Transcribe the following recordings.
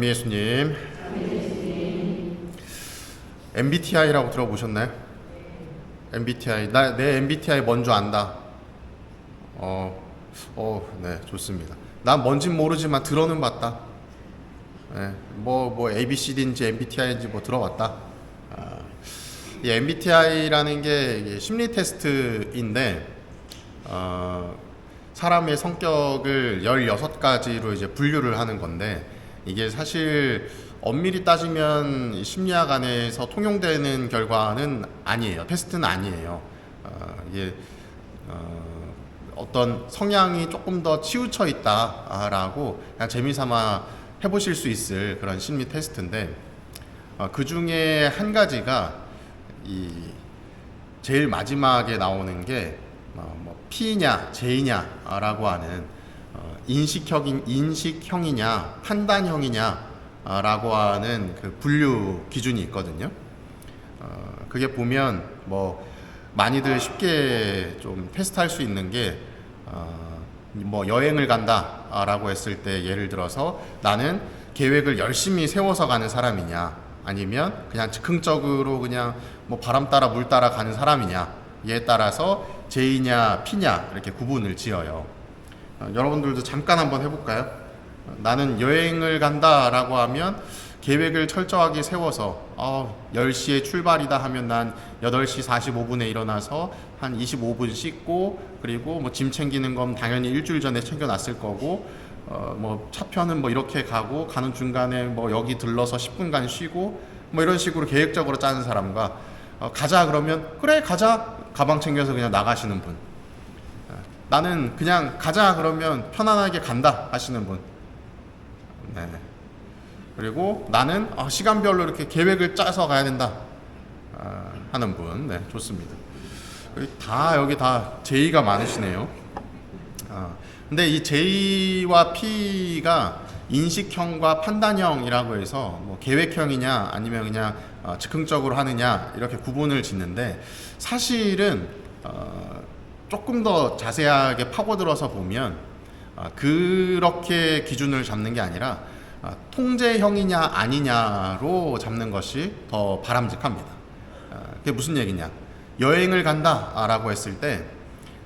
예수님, MBTI라고 들어보셨나요? MBTI, 내 MBTI 뭔지 안다. 네, 좋습니다. 난 뭔진 모르지만 들어는 봤다. 네, 뭐 ABCD인지 MBTI인지 뭐 들어봤다. 이 MBTI라는 게 심리 테스트인데, 사람의 성격을 16가지로 이제 분류를 하는 건데, 이게 사실 엄밀히 따지면 심리학 안에서 통용되는 결과는 아니에요. 테스트는 아니에요. 이게 어떤 성향이 조금 더 치우쳐 있다라고 그냥 재미삼아 해보실 수 있을 그런 심리 테스트인데, 그 중에 한 가지가 이 제일 마지막에 나오는 게 P냐 J냐라고 하는 인식형이냐 판단형이냐라고 하는 그 분류 기준이 있거든요. 그게 보면 뭐 많이들 쉽게 좀 테스트할 수 있는 게 뭐 여행을 간다라고 했을 때 예를 들어서 나는 계획을 열심히 세워서 가는 사람이냐 아니면 그냥 즉흥적으로 그냥 뭐 바람 따라 물 따라 가는 사람이냐에 따라서 J냐 P냐 이렇게 구분을 지어요. 여러분들도 잠깐 한번 해볼까요? 나는 여행을 간다라고 하면 계획을 철저하게 세워서 10시에 출발이다 하면 난 8시 45분에 일어나서 한 25분 씻고, 그리고 뭐 짐 챙기는 건 당연히 일주일 전에 챙겨놨을 거고, 뭐 차편은 뭐 이렇게 가고, 가는 중간에 뭐 여기 들러서 10분간 쉬고, 뭐 이런 식으로 계획적으로 짜는 사람과 가자 그러면 그래 가자 가방 챙겨서 그냥 나가시는 분, 나는 그냥 가자 그러면 편안하게 간다 하시는 분, 네. 그리고 나는 시간별로 이렇게 계획을 짜서 가야 된다 하는 분, 네, 좋습니다. 여기 다 J가 많으시네요. 근데 이 J와 P가 인식형과 판단형이라고 해서 뭐 계획형이냐 아니면 그냥 즉흥적으로 하느냐 이렇게 구분을 짓는데, 사실은 조금 더 자세하게 파고들어서 보면 그렇게 기준을 잡는 게 아니라 통제형이냐 아니냐로 잡는 것이 더 바람직합니다. 그게 무슨 얘기냐? 여행을 간다라고 했을 때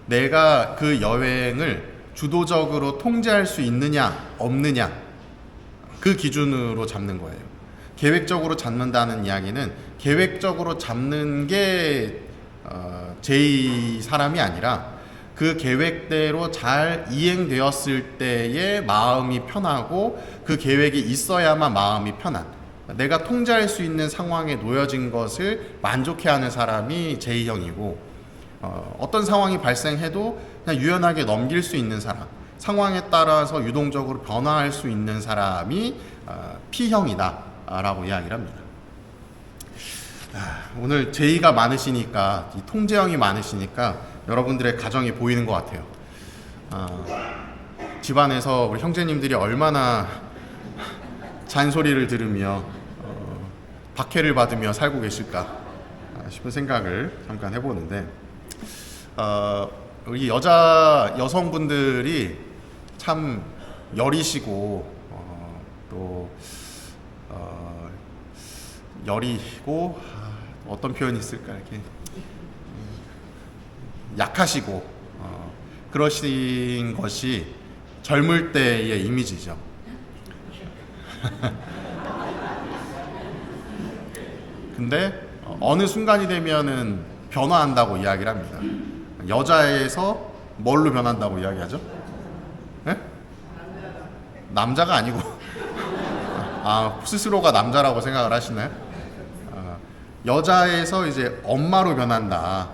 내가 그 여행을 주도적으로 통제할 수 있느냐 없느냐, 그 기준으로 잡는 거예요. 계획적으로 잡는다는 이야기는 계획적으로 잡는 게 J 사람이 아니라 그 계획대로 잘 이행되었을 때의 마음이 편하고, 그 계획이 있어야만 마음이 편한, 내가 통제할 수 있는 상황에 놓여진 것을 만족해하는 사람이 J형이고, 어떤 상황이 발생해도 그냥 유연하게 넘길 수 있는 사람, 상황에 따라서 유동적으로 변화할 수 있는 사람이 P형이다 라고 이야기를 합니다. 오늘 J가 많으시니까, 이 통제형이 많으시니까 여러분들의 가정이 보이는 것 같아요. 집안에서 우리 형제님들이 얼마나 잔소리를 들으며 박해를 받으며 살고 계실까 싶은 생각을 잠깐 해보는데, 우리 여성분들이 참 여리시고 또 여리고 어떤 표현이 있을까, 이렇게 약하시고 그러신 것이 젊을 때의 이미지죠. 근데 어느 순간이 되면은 변화한다고 이야기를 합니다. 여자에서 뭘로 변한다고 이야기하죠? 네? 남자가 아니고 스스로가 남자라고 생각을 하시나요? 여자에서 이제 엄마로 변한다.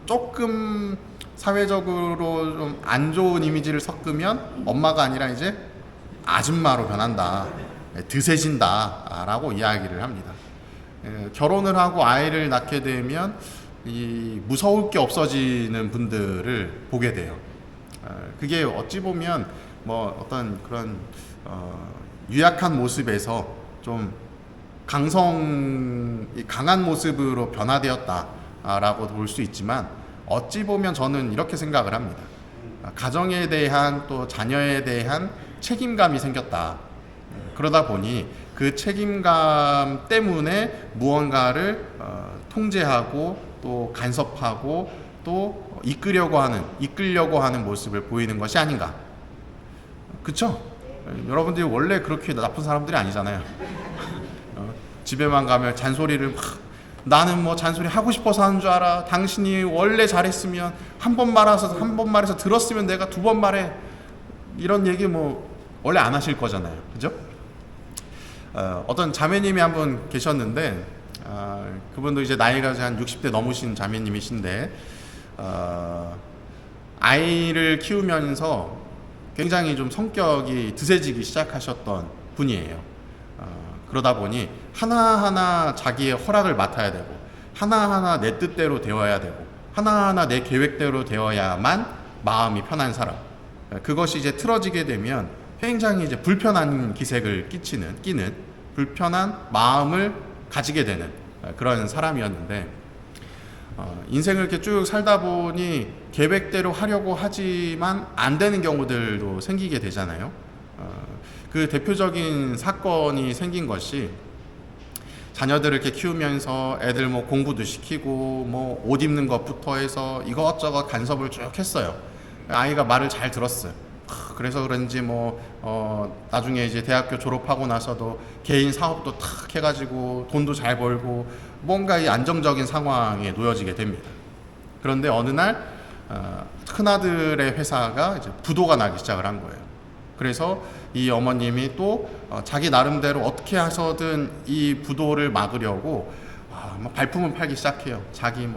조금 사회적으로 좀 안 좋은 이미지를 섞으면 엄마가 아니라 이제 아줌마로 변한다, 드세진다 라고 이야기를 합니다. 결혼을 하고 아이를 낳게 되면 이 무서울 게 없어지는 분들을 보게 돼요. 그게 어찌 보면 뭐 어떤 그런 유약한 모습에서 좀 강한 모습으로 변화되었다라고 볼 수 있지만, 어찌 보면 저는 이렇게 생각을 합니다. 가정에 대한 또 자녀에 대한 책임감이 생겼다. 그러다 보니 그 책임감 때문에 무언가를 통제하고 또 간섭하고 또 이끌려고 하는 모습을 보이는 것이 아닌가. 그쵸? 여러분들이 원래 그렇게 나쁜 사람들이 아니잖아요. 집에만 가면 잔소리를 막, 나는 뭐 잔소리 하고 싶어서 하는 줄 알아. 당신이 원래 잘했으면 한 번 말해서 들었으면 내가 두 번 말해. 이런 얘기 뭐 원래 안 하실 거잖아요. 그죠? 어떤 자매님이 한 분 계셨는데, 그분도 이제 나이가 한 60대 넘으신 자매님이신데, 아이를 키우면서 굉장히 좀 성격이 드세지기 시작하셨던 분이에요. 그러다 보니 하나하나 자기의 허락을 맡아야 되고, 하나하나 내 뜻대로 되어야 되고, 하나하나 내 계획대로 되어야만 마음이 편한 사람. 그것이 이제 틀어지게 되면 굉장히 이제 불편한 기색을 끼는 불편한 마음을 가지게 되는 그런 사람이었는데, 인생을 이렇게 쭉 살다 보니 계획대로 하려고 하지만 안 되는 경우들도 생기게 되잖아요. 그 대표적인 사건이 생긴 것이, 자녀들을 이렇게 키우면서 애들 뭐 공부도 시키고 뭐 옷 입는 것부터 해서 이것저것 간섭을 쭉 했어요. 아이가 말을 잘 들었어요. 그래서 그런지 나중에 이제 대학교 졸업하고 나서도 개인 사업도 탁 해가지고 돈도 잘 벌고 뭔가 이 안정적인 상황에 놓여지게 됩니다. 그런데 어느 날 큰아들의 회사가 이제 부도가 나기 시작을 한 거예요. 그래서 이 어머님이 또 자기 나름대로 어떻게 해서든 이 부도를 막으려고 발품을 팔기 시작해요. 자기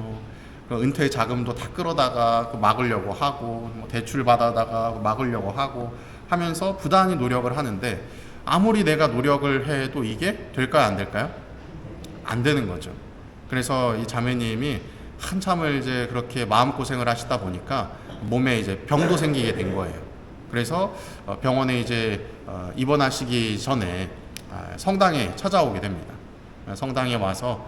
그 은퇴 자금도 다 끌어다가 막으려고 하고, 대출 받아다가 막으려고 하고 하면서 부단히 노력을 하는데, 아무리 내가 노력을 해도 이게 될까요, 안 될까요? 안 되는 거죠. 그래서 이 자매님이 한참을 이제 그렇게 마음고생을 하시다 보니까 몸에 이제 병도 생기게 된 거예요. 그래서 병원에 이제 입원하시기 전에 성당에 찾아오게 됩니다. 성당에 와서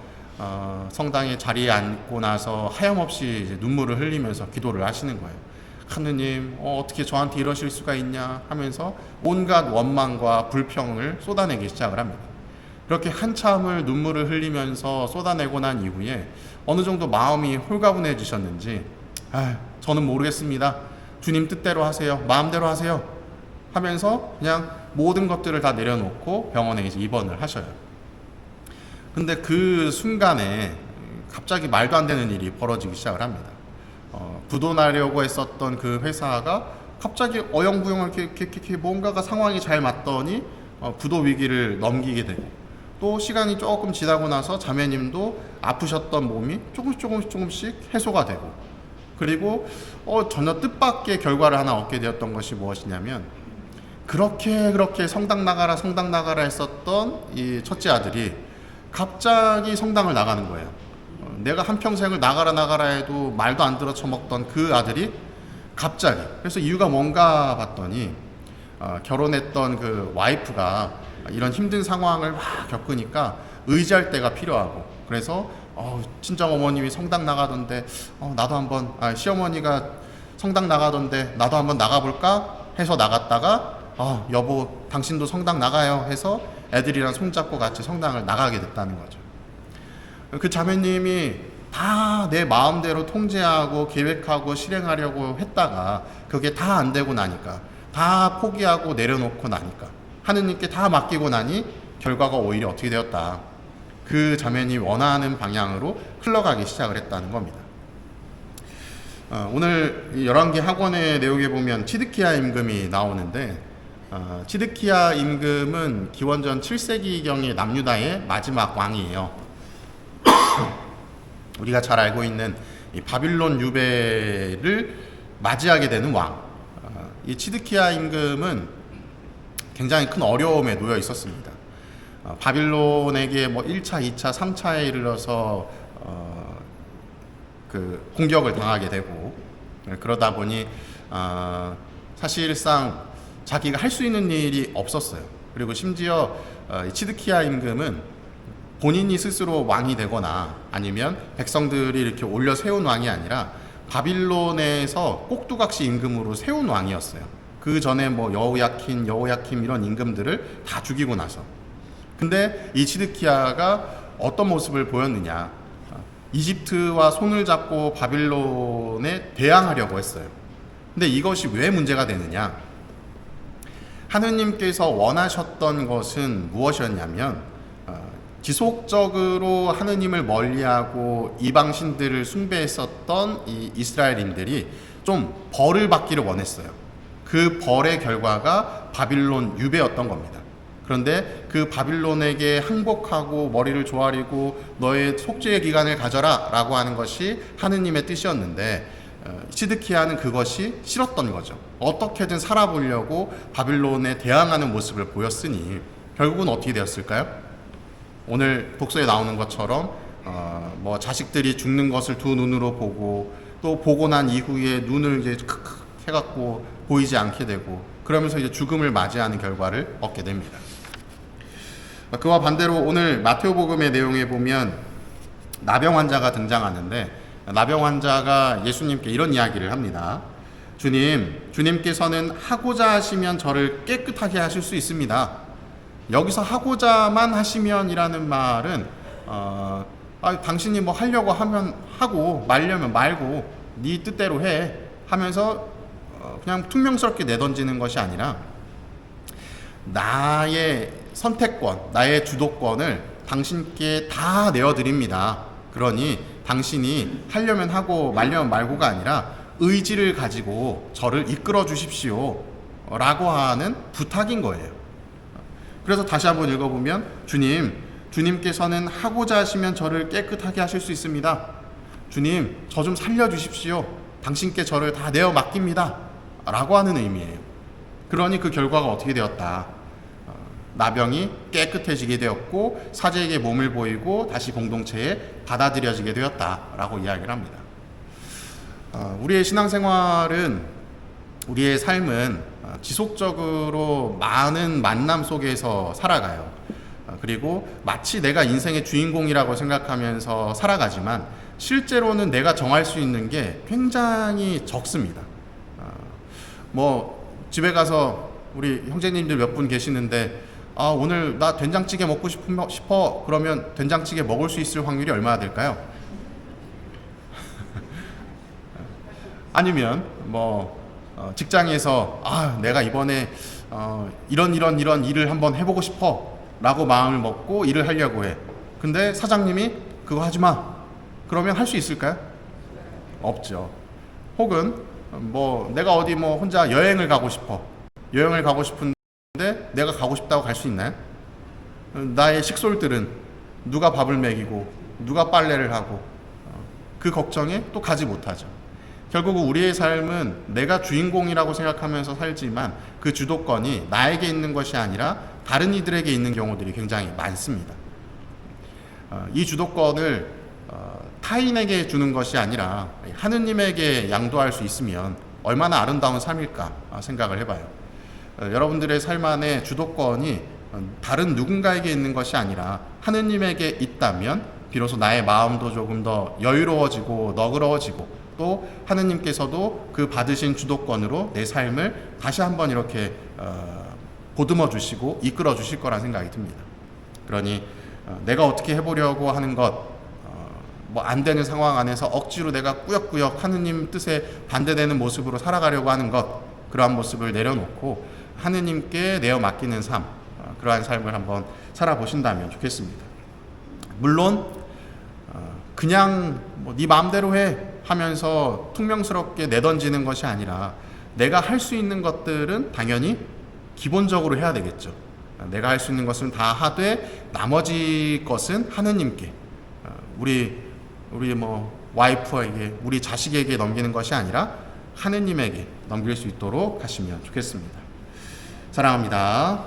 성당에 자리에 앉고 나서 하염없이 이제 눈물을 흘리면서 기도를 하시는 거예요. 하느님, 어떻게 저한테 이러실 수가 있냐 하면서 온갖 원망과 불평을 쏟아내기 시작을 합니다. 그렇게 한참을 눈물을 흘리면서 쏟아내고 난 이후에 어느 정도 마음이 홀가분해지셨는지, 저는 모르겠습니다. 주님 뜻대로 하세요. 마음대로 하세요. 하면서 그냥 모든 것들을 다 내려놓고 병원에 이제 입원을 하셔요. 근데 그 순간에 갑자기 말도 안 되는 일이 벌어지기 시작을 합니다. 부도나려고 했었던 그 회사가 갑자기 어영부영 이렇게 뭔가가 상황이 잘 맞더니 부도 위기를 넘기게 되고, 또 시간이 조금 지나고 나서 자매님도 아프셨던 몸이 조금씩 해소가 되고, 그리고 전혀 뜻밖의 결과를 하나 얻게 되었던 것이 무엇이냐면, 그렇게 성당 나가라 했었던 이 첫째 아들이 갑자기 성당을 나가는 거예요. 내가 한평생을 나가라 해도 말도 안 들어 처먹던 그 아들이 갑자기, 그래서 이유가 뭔가 봤더니 결혼했던 그 와이프가 이런 힘든 상황을 막 겪으니까 의지할 때가 필요하고, 그래서 친정 어머님이 성당 나가던데 나도 한번, 시어머니가 성당 나가던데 나도 한번 나가볼까 해서 나갔다가 여보 당신도 성당 나가요 해서 애들이랑 손잡고 같이 성당을 나가게 됐다는 거죠. 그 자매님이 다 내 마음대로 통제하고 계획하고 실행하려고 했다가 그게 다 안 되고 나니까, 다 포기하고 내려놓고 나니까, 하느님께 다 맡기고 나니 결과가 오히려 어떻게 되었다. 그 자매님이 원하는 방향으로 흘러가기 시작을 했다는 겁니다. 오늘 열왕기 학원의 내용에 보면 치드키야 임금이 나오는데, 치드키야 임금은 기원전 7세기경의 남유다의 마지막 왕이에요. 우리가 잘 알고 있는 이 바빌론 유배를 맞이하게 되는 왕. 이 치드키야 임금은 굉장히 큰 어려움에 놓여 있었습니다. 바빌론에게 1차, 2차, 3차에 이르러서 그 공격을 당하게 되고, 그러다 보니 사실상 자기가 할 수 있는 일이 없었어요. 그리고 심지어 치드키야 임금은 본인이 스스로 왕이 되거나 아니면 백성들이 이렇게 올려 세운 왕이 아니라 바빌론에서 꼭두각시 임금으로 세운 왕이었어요. 그 전에 뭐 여호야킴 이런 임금들을 다 죽이고 나서. 근데 이 치드키야가 어떤 모습을 보였느냐? 이집트와 손을 잡고 바빌론에 대항하려고 했어요. 근데 이것이 왜 문제가 되느냐? 하느님께서 원하셨던 것은 무엇이었냐면 지속적으로 하느님을 멀리하고 이방신들을 숭배했었던 이 이스라엘인들이 좀 벌을 받기를 원했어요. 그 벌의 결과가 바빌론 유배였던 겁니다. 그런데 그 바빌론에게 항복하고 머리를 조아리고 너의 속죄의 기간을 가져라 라고 하는 것이 하느님의 뜻이었는데 시드키야는 그것이 싫었던 거죠. 어떻게든 살아보려고 바빌론에 대항하는 모습을 보였으니 결국은 어떻게 되었을까요? 오늘 독서에 나오는 것처럼 뭐 자식들이 죽는 것을 두 눈으로 보고 또 보고 난 이후에 눈을 이제 크크 해갖고 보이지 않게 되고 그러면서 이제 죽음을 맞이하는 결과를 얻게 됩니다. 그와 반대로 오늘 마테오복음의 내용에 보면 나병 환자가 등장하는데 나병 환자가 예수님께 이런 이야기를 합니다. 주님께서는 하고자 하시면 저를 깨끗하게 하실 수 있습니다. 여기서 하고자만 하시면이라는 말은 당신이 뭐 하려고 하면 하고 말려면 말고 네 뜻대로 해 하면서 그냥 퉁명스럽게 내던지는 것이 아니라 나의 선택권, 나의 주도권을 당신께 다 내어드립니다. 그러니 당신이 하려면 하고 말려면 말고가 아니라 의지를 가지고 저를 이끌어 주십시오 라고 하는 부탁인 거예요. 그래서 다시 한번 읽어보면 주님께서는 하고자 하시면 저를 깨끗하게 하실 수 있습니다. 주님, 저 좀 살려주십시오. 당신께 저를 다 내어 맡깁니다 라고 하는 의미예요. 그러니 그 결과가 어떻게 되었다? 나병이 깨끗해지게 되었고 사제에게 몸을 보이고 다시 공동체에 받아들여지게 되었다라고 이야기를 합니다. 우리의 신앙생활은 우리의 삶은 지속적으로 많은 만남 속에서 살아가요. 그리고 마치 내가 인생의 주인공이라고 생각하면서 살아가지만 실제로는 내가 정할 수 있는 게 굉장히 적습니다. 뭐 집에 가서 우리 형제님들 몇 분 계시는데 오늘 나 된장찌개 먹고 싶어 그러면 된장찌개 먹을 수 있을 확률이 얼마나 될까요? 아니면 뭐 직장에서 내가 이번에 이런 일을 한번 해보고 싶어 라고 마음을 먹고 일을 하려고 해. 근데 사장님이 그거 하지 마 그러면 할 수 있을까요? 없죠. 혹은 뭐 내가 어디 뭐 혼자 여행을 가고 싶은데 내가 가고 싶다고 갈 수 있나요? 나의 식솔들은 누가 밥을 먹이고 누가 빨래를 하고 그 걱정에 또 가지 못하죠. 결국 우리의 삶은 내가 주인공이라고 생각하면서 살지만 그 주도권이 나에게 있는 것이 아니라 다른 이들에게 있는 경우들이 굉장히 많습니다. 이 주도권을 타인에게 주는 것이 아니라 하느님에게 양도할 수 있으면 얼마나 아름다운 삶일까 생각을 해봐요. 여러분들의 삶 안에 주도권이 다른 누군가에게 있는 것이 아니라 하느님에게 있다면 비로소 나의 마음도 조금 더 여유로워지고 너그러워지고 또 하느님께서도 그 받으신 주도권으로 내 삶을 다시 한번 이렇게 보듬어 주시고 이끌어 주실 거란 생각이 듭니다. 그러니 내가 어떻게 해보려고 하는 것 뭐 안 되는 상황 안에서 억지로 내가 꾸역꾸역 하느님 뜻에 반대되는 모습으로 살아가려고 하는 것 그러한 모습을 내려놓고 하느님께 내어 맡기는 삶 그러한 삶을 한번 살아보신다면 좋겠습니다. 물론 그냥 뭐 네 마음대로 해 하면서 퉁명스럽게 내던지는 것이 아니라 내가 할 수 있는 것들은 당연히 기본적으로 해야 되겠죠. 내가 할 수 있는 것은 다 하되 나머지 것은 하느님께 우리 뭐 와이프에게 우리 자식에게 넘기는 것이 아니라 하느님에게 넘길 수 있도록 하시면 좋겠습니다. 사랑합니다.